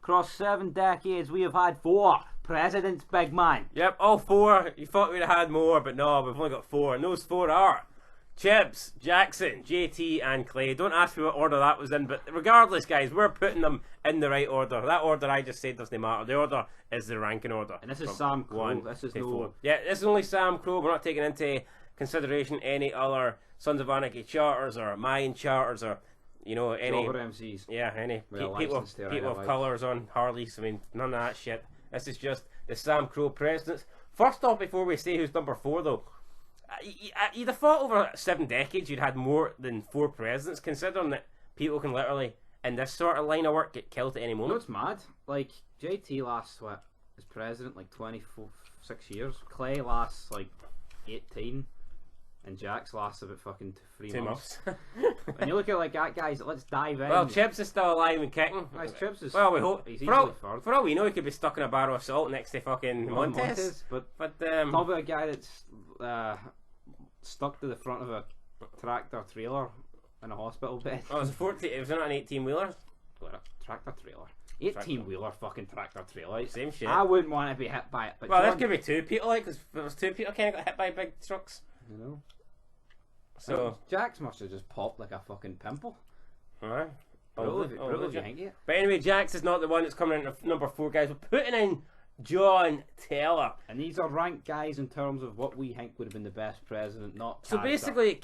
Across 7 decades, we have had 4 presidents, big man. Yep, all 4. You thought we'd have had more, but no, we've only got 4. And those 4 are Chips, Jackson, JT, and Clay. Don't ask me what order that was in, but regardless, guys, we're putting them in the right order. That order I just said doesn't matter. The order is the ranking order. And this is SAMCRO. This is no... Yeah, this is only SAMCRO. We're not taking into consideration any other Sons of Anarchy charters or Mayan charters or, you know, any... Jobber MCs. Yeah, any people of colours on Harleys. I mean, none of that shit. This is just the SAMCRO presidents. First off, before we say who's number 4, though, you'd have thought over 7 decades you'd had more than 4 presidents, considering that people can literally, in this sort of line of work, get killed at any moment. No, it's mad. Like, JT lasts, what, as president, like 26 years. Clay lasts, like, 18. And Jax lasts about fucking 3 months. And you look at, like, that, guys, let's dive in. Well, Chips is still alive and kicking. Nice, Chips is... Well, we hope. He's for all we know, he could be stuck in a barrel of salt next to fucking Montes. But talk about a guy that's stuck to the front of a tractor trailer in a hospital bed. Oh, it was a 14. It was not an 18-wheeler. Tractor trailer. 18-wheeler fucking tractor trailer. Same shit. I wouldn't want to be hit by it. But well, there's gonna be 2 people, like, because there was 2 people kind of got hit by big trucks. You know. So Jax must have just popped like a fucking pimple. Alright. But anyway, Jax is not the one that's coming in at number 4, guys. We're putting in John Teller. And these are ranked guys in terms of what we think would have been the best president, not character. So basically,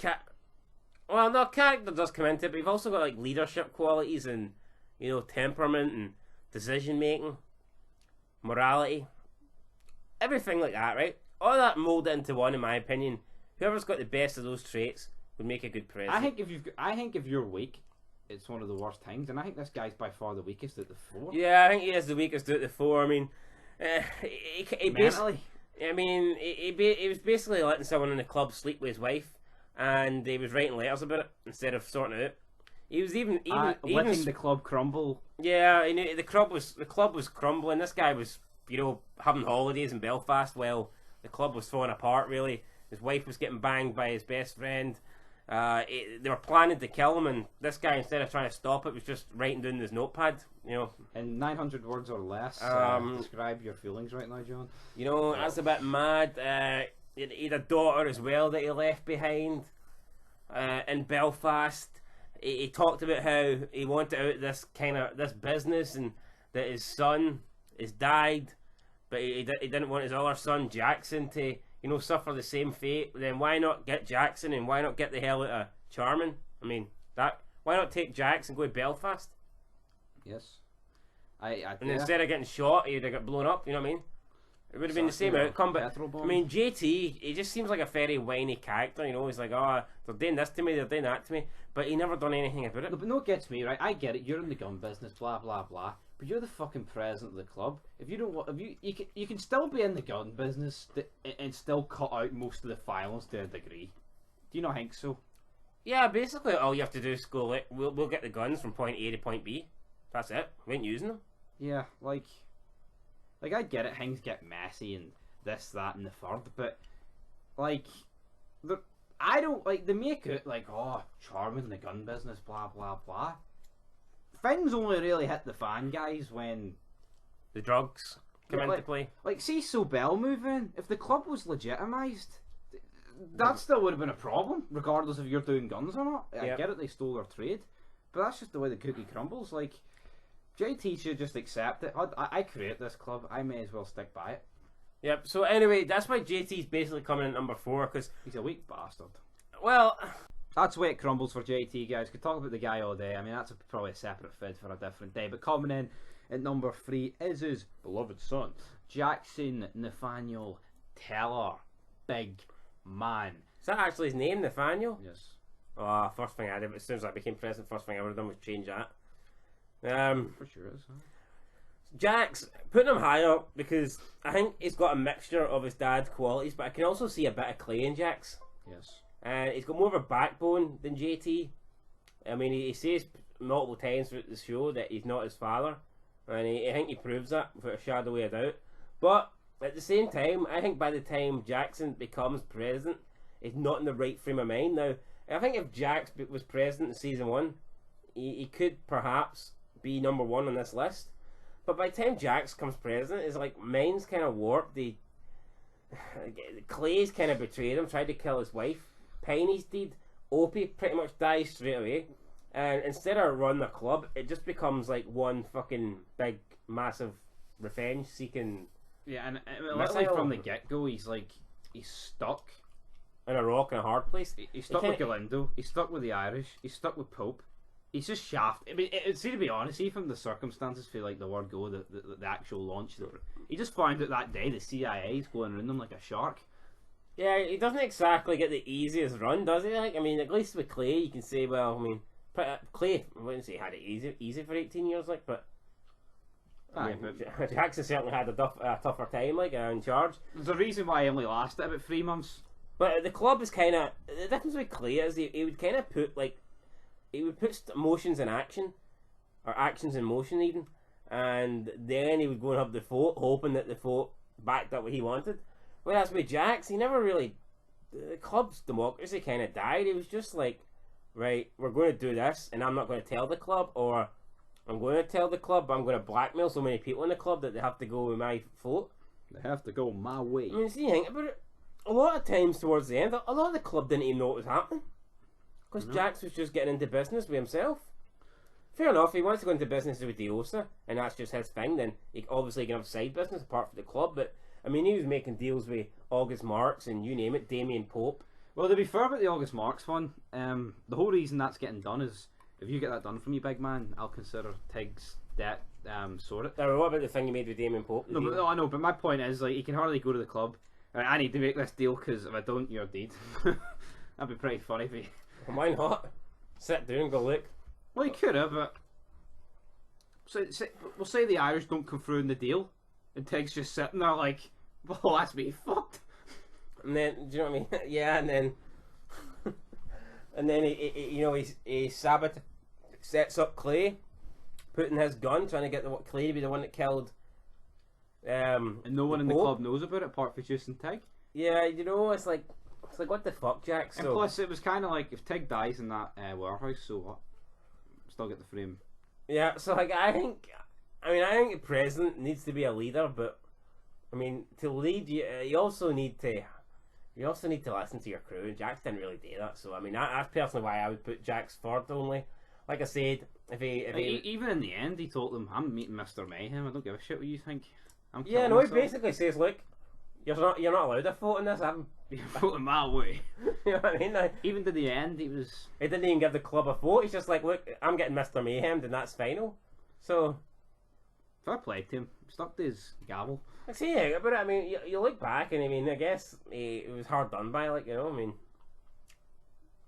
well, no, character does come into it, but you've also got like leadership qualities and, you know, temperament and decision making, morality, everything like that, right? All that molded into one, in my opinion. Whoever's got the best of those traits would make a good president. I think if you're weak, it's one of the worst things, and I think this guy's by far the weakest at the 4. Yeah, I think he is the weakest at the 4. I mean, mentally. I mean, he was basically letting someone in the club sleep with his wife, and he was writing letters about it instead of sorting it out. He was even letting the club crumble. Yeah, he knew the club was crumbling. This guy was, you know, having holidays in Belfast while the club was falling apart. Really, his wife was getting banged by his best friend. They were planning to kill him, and this guy, instead of trying to stop it, was just writing down his notepad. You know, in 900 words or less. Describe your feelings right now, John. You know, that's a bit mad. He had a daughter as well that he left behind in Belfast. He talked about how he wanted out this business, and that his son has died, but he didn't want his other son Jackson to, you know, suffer the same fate. Then why not get Jackson, and why not get the hell out of Charmin? I mean, why not take Jax and go to Belfast? Yes. And instead of getting shot, he'd have got blown up. You know what I mean? It would have been the same outcome. But I mean, JT, he just seems like a very whiny character. You know, he's like, oh, they're doing this to me, they're doing that to me, but he never done anything about it. No, but no, it gets me right. I get it. You're in the gun business, blah blah blah. But you're the fucking president of the club. If you don't want, you can still be in the gun business and still cut out most of the violence to a degree. Do you not think so? Yeah, basically all you have to do is go, like, we'll get the guns from point A to point B. That's it. We ain't using them. Yeah, like I get it. Things get messy and this, that, and the third. But like, I don't like they make it like, oh, Charmin the gun business, blah blah blah. Things only really hit the fan, guys, when the drugs come into play. Like, see Sobel moving. If the club was legitimised, that still would have been a problem, regardless if you're doing guns or not. I get it, they stole their trade, but that's just the way the cookie crumbles. Like, JT should just accept it. I create this club, I may as well stick by it. Yep, so anyway, that's why JT's basically coming in number 4, because he's a weak bastard. Well, that's the way it crumbles for JT, guys. Could talk about the guy all day. I mean, that's probably a separate vid for a different day. But coming in at number 3 is his beloved son, Jackson Nathaniel Teller. Big man. Is that actually his name, Nathaniel? Yes. Oh, first thing I did, as soon as I became president, first thing I would have done was change that. For sure is, huh? Jax, putting him high up because I think he's got a mixture of his dad's qualities, but I can also see a bit of Clay in Jax. Yes. And he's got more of a backbone than JT. I mean, he says multiple times throughout the show that he's not his father, and I think he proves that without a shadow of a doubt. But at the same time, I think by the time Jackson becomes president, he's not in the right frame of mind. Now, I think if Jax was president in season 1, he could perhaps be number 1 on this list. But by the time Jax comes president, it's like mind's kind of warped. Clay's kind of betrayed him, tried to kill his wife. Piney's dead. Opie pretty much dies straight away. And instead of running the club, it just becomes like one fucking big, massive revenge-seeking. Yeah, and it's like from the get-go, he's stuck in a rock and a hard place. He's stuck with Galindo. He's stuck with the Irish. He's stuck with Pope. He's just shafted. I mean, see, to be honest, see from the circumstances for like the word go, the actual launch, he just found out that day the CIA is going around him like a shark. Yeah, he doesn't exactly get the easiest run, does he? Like, I mean, at least with Clay, you can say, well, I mean, Clay, I wouldn't say he had it easy for 18 years, like, but. I mean, Jackson certainly had a tougher time, like, in charge. There's a reason why he only lasted about 3 months. But the club is kind of the difference with Clay is he would kind of put motions in action, or actions in motion even, and then he would go and have the vote, hoping that the vote backed up what he wanted. Whereas with Jax, he never really. The club's democracy kind of died. He was just like, right, we're going to do this, and I'm not going to tell the club, or I'm going to tell the club, but I'm going to blackmail so many people in the club that they have to go with my vote. They have to go my way. I mean, see, think about it. A lot of times towards the end, a lot of the club didn't even know what was happening. Because Jax was just getting into business with himself. Fair enough, he wants to go into business with Diosa, and that's just his thing, then he obviously can have side business apart from the club, but I mean, he was making deals with August Marks and you name it, Damien Pope. Well, to be fair about the August Marks one, the whole reason that's getting done is, if you get that done for me, big man, I'll consider Tig's debt sorted. Now, what about the thing you made with Damien Pope? No, I know, but my point is, like, he can hardly go to the club. I need to make this deal, because if I don't, you're dead. That'd be pretty funny for you. Well, why not? Sit down and go look. Well, he could have, but... we'll say the Irish don't come through in the deal, and Tig's just sitting there like, well, that's me fucked. And then, do you know what I mean? Yeah, and then... and then, he sets up Clay, putting his gun, trying to get Clay to be the one that killed... and no one in the club knows about it, apart from Juice and Tig. Yeah, it's like what the fuck, Jack? And plus, it was kind of like, if Tig dies in that warehouse, so what? Still get the frame. Yeah, so like I think the president needs to be a leader, but I mean, to lead you also need to listen to your crew. And Jax didn't really do that, so I mean, that's personally why I would put Jax third only. Like I said, if he even in the end, he told them, "I'm meeting Mr. Mayhem. I don't give a shit what you think." He basically says, "Look, you're not allowed to vote in this. You're voting my way." You know what I mean? Even to the end, he didn't even give the club a vote. He's just like, "Look, I'm getting Mr. Mayhem, and that's final." So, fair play to him. Stuck to his gavel. I see, but I mean, you look back, and I mean, I guess it was hard done by, like, you know, I mean,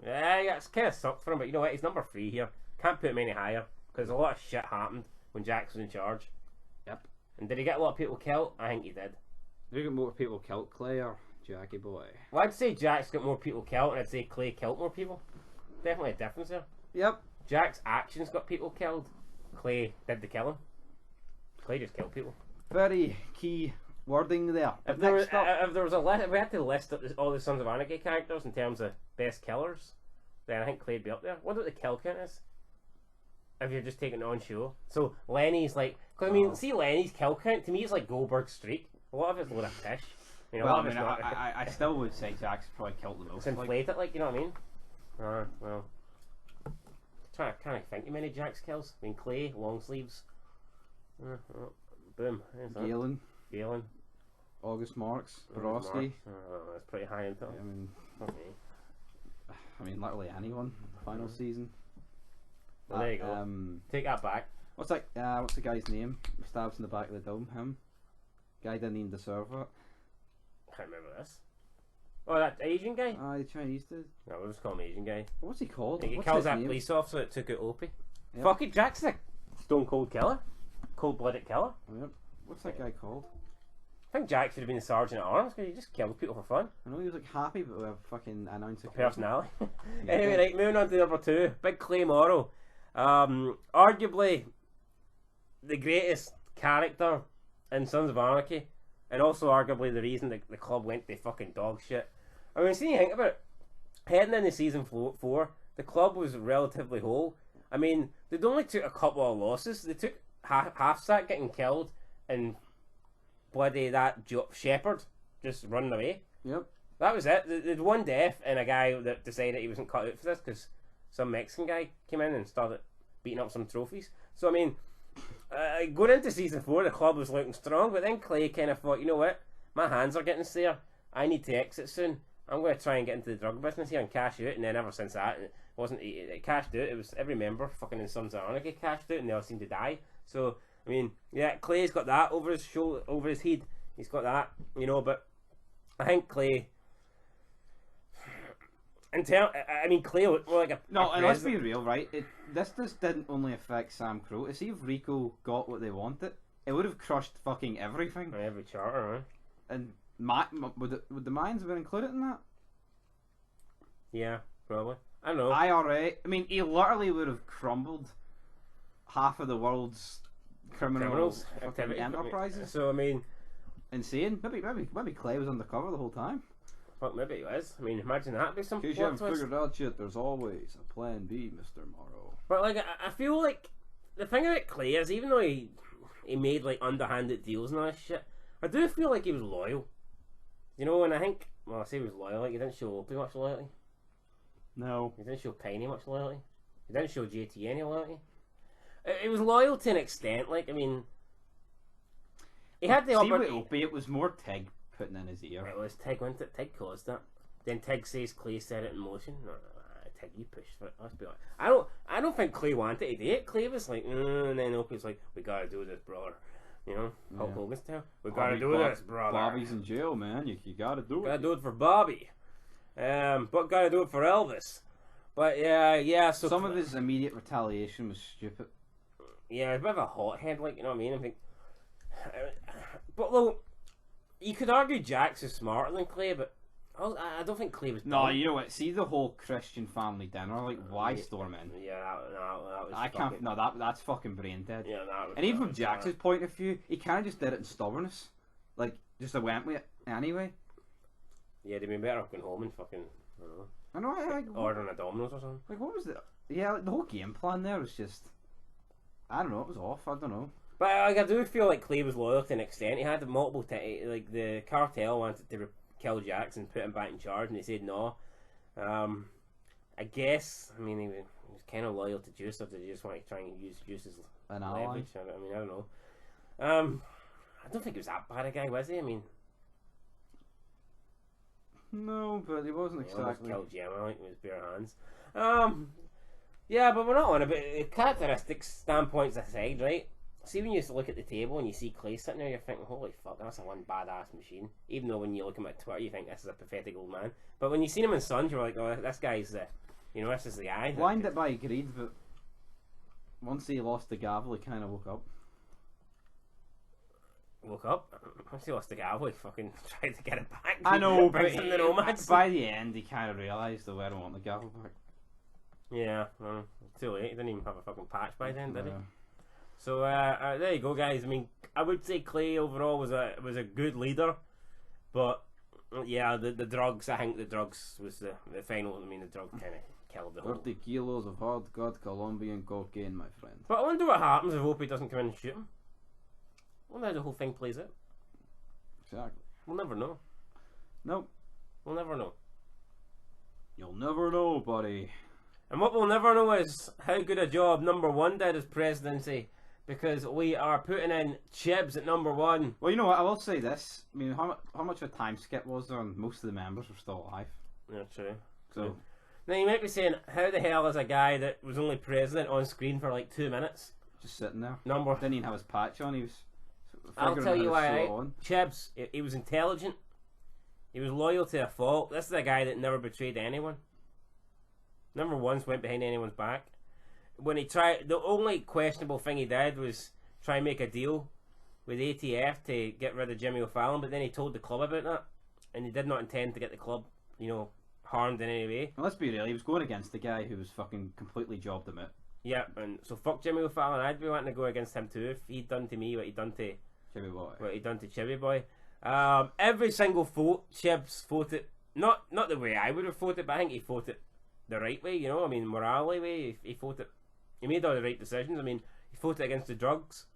yeah, it's kind of sucked for him, but you know what? He's number 3 here. Can't put him any higher because a lot of shit happened when Jax was in charge. Yep. And did he get a lot of people killed? I think he did. Did he get more people killed, Clay or Jackie boy? Well, I'd say Jax got more people killed, and I'd say Clay killed more people. Definitely a difference there. Yep. Jack's actions got people killed. Clay did the killing. Clay just killed people. Very key wording there. If there was a list, we had to list up all the Sons of Anarchy characters in terms of best killers, then I think Clay'd be up there. What about the kill count is? If you're just taking it on show. So Lenny's like, because I mean, see Lenny's kill count, to me it's like Goldberg's streak. A lot of it's a load of pish. You know, I still would say Jax probably killed the most. It's inflated, like, you know what I mean? Well. Can't I think of many Jax kills? I mean, Clay, long sleeves. Boom. Galen. August Marks. Borowski. That's pretty high into it. I mean, literally anyone. Final season. Well, there you go. Take that back. What's the guy's name? Stabs in the back of the dome. Him. Guy didn't even deserve it. Can't remember this. Oh, that Asian guy? The Chinese dude. No, we'll just call him Asian guy. What's he called? He kills that police officer that took out Opie. Yep. Fuck it, Jack's a stone cold killer. Cold blooded killer. Yep. What's that guy called? I think Jack should have been the sergeant at arms because he just kills people for fun. I know he was like happy, but we have fucking announced a personality. Anyway, right, moving on to number 2. Big Clay Morrow. Arguably the greatest character in Sons of Anarchy, and also arguably the reason the club went to fucking dog shit. I mean, see, you think about it, heading into season 4, the club was relatively whole. I mean, they'd only took a couple of losses. They took half sack getting killed and bloody that shepherd just running away. Yep. That was it. There's one death and a guy that decided he wasn't cut out for this because some Mexican guy came in and started beating up some trophies. So I mean, going into season 4, the club was looking strong, but then Clay kind of thought, you know what, my hands are getting sore. I need to exit soon. I'm going to try and get into the drug business here and cash out. And then ever since that, it cashed out. It was every member fucking in Sons of Anarchy cashed out, and they all seemed to die. So I mean, yeah, Clay's got that over his shoulder, over his head. He's got that, you know. But I think Clay. I mean, Clay looked more like a and let's be real, right? This just didn't only affect SAMCRO. To see if Rico got what they wanted, it would have crushed fucking everything. Every charter, right? And would the mines have been included in that? Yeah, probably. I don't know. IRA. I mean, he literally would have crumbled half of the world's criminals activity enterprises. So I mean, insane. Maybe Clay was undercover the whole time. Fuck, maybe he was. I mean, imagine that be some In case plot you haven't twist. figured out yet, there's always a plan B, Mr. Morrow. But like, I feel like the thing about Clay is, even though he made like underhanded deals and all that shit, I do feel like he was loyal. You know, and I think, well, I say he was loyal. Like, he didn't show Opie much loyalty. No. He didn't show Piney much loyalty. He didn't show JT any loyalty. He was loyal to an extent. Like, I mean, he had the opportunity. See with Opie, it was more Tig putting in his ear. It was Tig, wasn't it? Tig caused that. Then Tig says Clay set it in motion. No, Tig, you pushed for it. Let's be honest. I don't think Clay wanted to do it. Clay was like, and then Opie's like, we gotta do this, brother. You know, Hulk Hogan's style. We gotta do this, brother. Bobby's in jail, man. You gotta do it. Gotta do it for Bobby. But gotta do it for Elvis. But yeah. So some of his immediate retaliation was stupid. Yeah, he's a bit of a hothead, like, you know what I mean. I think, but well, you could argue Jax is smarter than Clay, but I don't think Clay was. No, dumb. you know what? See the whole Christian family dinner. Like, why storm in? Yeah, that was. I can't. No, that's fucking brain dead. Yeah, that was. And even from Jax's point of view, he kind of just did it in stubbornness. Like, just went with it anyway. Yeah, they'd been better off going home and fucking. I know. Ordering a Domino's or something. Like, what was the? Yeah, like, the whole game plan there was just. I don't know. It was off. I don't know. But like, I do feel like Clay was loyal to an extent. He had multiple like the cartel wanted to kill Jax and put him back in charge, and he said no. I guess. I mean, he was kind of loyal to Juice, or did he just want to try and use Juice as leverage? I mean, I don't know. I don't think he was that bad a guy, was he? I mean, no, but he wasn't exactly. He almost killed Gemma like with his bare hands. Yeah, but we're not on about characteristics standpoints aside, right? See, when you look at the table and you see Clay sitting there, you're thinking, holy fuck, that's a one badass machine. Even though when you look at him at Twitter, you think this is a pathetic old man. But when you see him in Sons, you're like, oh, this guy's this is the guy. Blinded by greed, but once he lost the gavel, he kind of woke up. Woke up? Once he lost the gavel, he fucking tried to get it back. I know, but the Nomads. By the end, he kind of realised that I don't want the gavel back. Yeah, well, too late. He didn't even have a fucking patch by then, did he? So there you go, guys. I mean, I would say Clay overall was a good leader, but yeah, the drugs. I think the drugs was the final. I mean, the drugs kind of killed the whole. 30 kilos of hard-cut Colombian cocaine, my friend. But I wonder what happens if Opie doesn't come in and shoot him. I wonder how the whole thing plays out. Exactly. We'll never know. Nope. We'll never know. You'll never know, buddy. And what we'll never know is how good a job number 1 did as presidency, because we are putting in Chibs at number 1. Well, you know what? I will say this. I mean, how much of a time skip was there? And most of the members were still alive. Yeah, true. So now you might be saying, how the hell is a guy that was only president on screen for like 2 minutes? Just sitting there. Number. Didn't even have his patch on. He was. I'll tell you why. Chibs. He was intelligent. He was loyal to a fault. This is a guy that never betrayed anyone. Never once went behind anyone's back. When he tried, the only questionable thing he did was try and make a deal with ATF to get rid of Jimmy Fallon, but then he told the club about that, and he did not intend to get the club, harmed in any way. Well, let's be real, he was going against the guy who was fucking completely jobbed him out. Yeah, and so fuck Jimmy Fallon. I'd be wanting to go against him too if he'd done to me what he'd done to Chibby Boy. What he'd done to Chibby Boy. Every single vote, Chibs voted not the way I would have voted, but I think he voted the right way, I mean, morally way. He voted. He made all the right decisions. I mean, he voted against the drugs.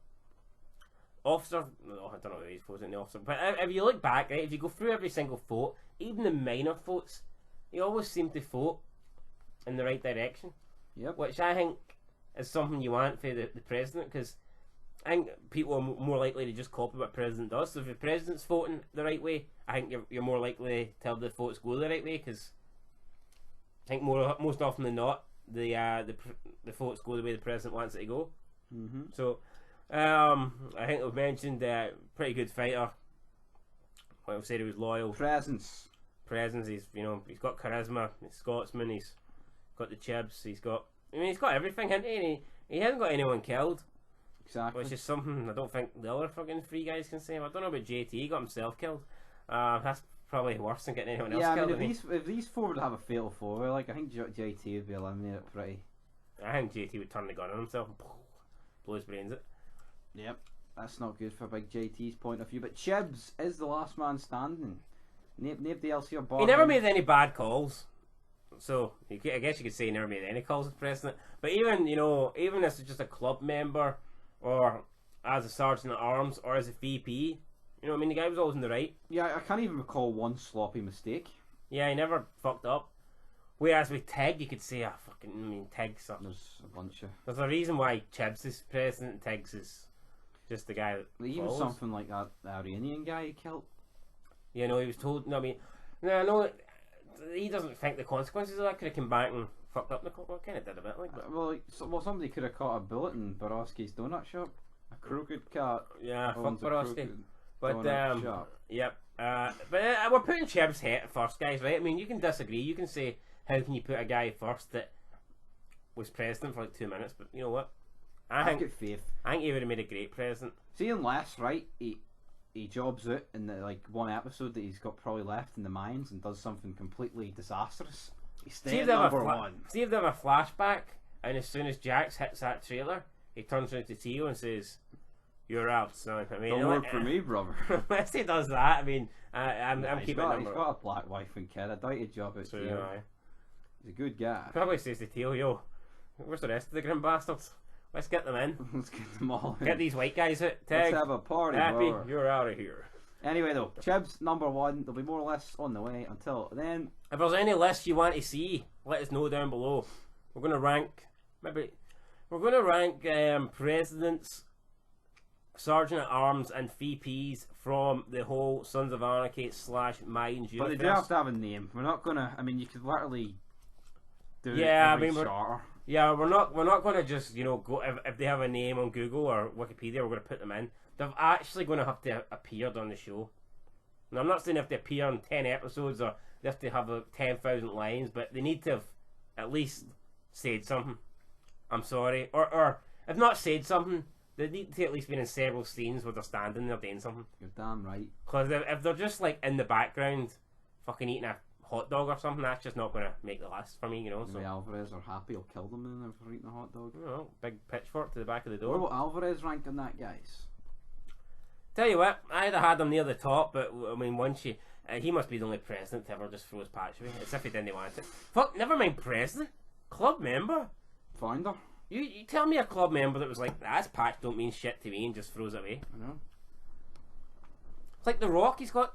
officer. No, I don't know who he's posing the officer, but if you look back, right, if you go through every single vote, even the minor votes, he always seemed to vote in the right direction. Yep. Which I think is something you want for the president, because I think people are more likely to just copy what the president does. So if the president's voting the right way, I think you're more likely to have the votes go the right way, because I think most often than not, the votes go the way the president wants it to go. Mm-hmm. So I think we've mentioned pretty good fighter. Well, said he was loyal. Presence. He's he's got charisma. He's Scotsman. He's got the chibs. He's got everything. And he hasn't got anyone killed. Exactly. Which is something I don't think the other fucking three guys can say. I don't know about JT. He got himself killed. That's probably worse than getting anyone else killed. Yeah, I mean, if these four would have a fatal four, like I think JT would be eliminated pretty. I think JT would turn the gun on himself and blow his brains out. Yep, that's not good for big JT's point of view. But Chibs is the last man standing. Nobody else here. He never made any bad calls, so I guess you could say he never made any calls as president. But even even as just a club member, or as a sergeant at arms, or as a VP, I mean, the guy was always in the right. Yeah, I can't even recall one sloppy mistake. Yeah, he never fucked up. Whereas with Tig, you could say, Tig's There's a bunch of. There's a reason why Chibs is president and Tig's is just the guy that Even follows. something like that Iranian guy he killed. He was told. I know he doesn't think the consequences of that could have come back and fucked up the. What kind of did a bit like that? Well, somebody could have caught a bullet in Borowski's donut shop. A crooked cat. Yeah, fuck owns a Borowski. crooked But donut shop. yep. But we're putting Chibs head first, guys. Right? I mean, you can disagree. You can say, how can you put a guy first that was president for like 2 minutes? But you know what? I Get faith. think he would have made a great president. See, unless he jobs out in the one episode that he's got probably left in the mines and does something completely disastrous. He's staying number one. See if they have a flashback, and as soon as Jax hits that trailer, he turns around to Tio and says, "You're out, son." I mean, Don't work for me, brother. Unless he does that, I mean, I'm keeping it. He's got a black wife and kid. I doubt he'd job out Tio. He's a good guy. Probably says to Tio, "Yo, where's the rest of the grim bastards? Let's get them in. Let's get them all in. Get these white guys out. Let's have a party, Happy, brother. you're out of here." Anyway, though, Chibs number one. There'll be more lists on the way. Until then, if there's any lists you want to see, let us know down below. We're gonna rank presidents, sergeant at arms, and VPs from the whole Sons of Anarchy / Minds universe. but they do have to have a name. We're not gonna. I mean, you could literally do every charter. Yeah, we're not gonna just go if they have a name on Google or Wikipedia, we're gonna put them in. They're actually gonna have to appear on the show. Now, I'm not saying they have to appear in 10 episodes or they have to have 10,000 lines, but they need to have at least said something. I'm sorry, or if not said something, they need to at least be in several scenes where they're standing there doing something. You're damn right. Because if they're just in the background, fucking eating a hot dog or something, that's just not gonna make the list for me, So Maybe Alvarez are happy. He'll kill them then if they're eating a hot dog. Big pitchfork to the back of the Where door. will Alvarez rank on that, guys? Tell you what, I'd have had him near the top, but I mean, once he must be the only president to ever just throw his patch away. It's if he didn't want it. Fuck, never mind president, club member. Founder. You tell me a club member that was like, "That's patch don't mean shit to me," and just throws it away. I know. It's like The Rock. He's got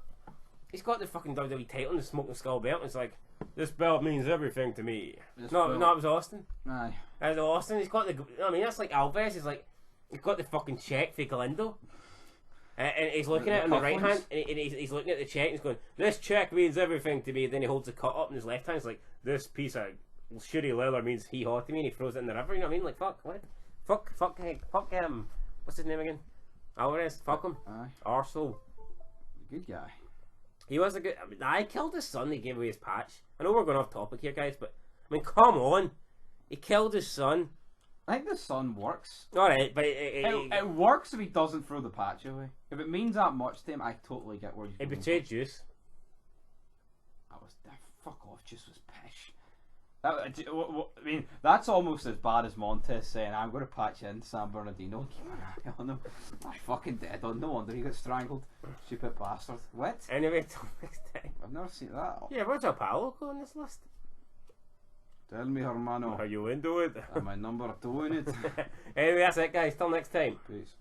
the fucking WWE title and the smoking skull belt. And it's like, "This belt means everything to me." No, it was Austin. Aye. As Austin, he's got the. I mean, that's like Alves. He's got the fucking check for Galindo. And he's looking at it on the right hand, and he's looking at the check and he's going, "This check means everything to me." Then he holds the cut up in his left hand. He's like, "This piece of shitty leather means hee haw to me," and he throws it in the river. You know what I mean? Like, fuck, what? Fuck him. What's his name again? Alvarez. Fuck him. Aye. Arsehole. Good guy. He was a good. I mean, I killed his son. He gave away his patch. I know we're going off topic here, guys, but I mean, come on. He killed his son. I think the sun works. Alright, but It works if he doesn't throw the patch away. If it means that much to him, I totally get where he's he going. betrayed Juice. Fuck off. Juice was pish. I mean, that's almost as bad as Montez saying, "I'm going to patch in San Bernardino and keep an eye on him." I fucking dead on. No wonder he got strangled. Stupid bastard. What? Anyway, till next time. I've never seen that. Yeah, where's our Paolo go on this list? Tell me, hermano. Are you into it? Am I number 2 in it? Anyway, that's it, guys. Till next time. Peace.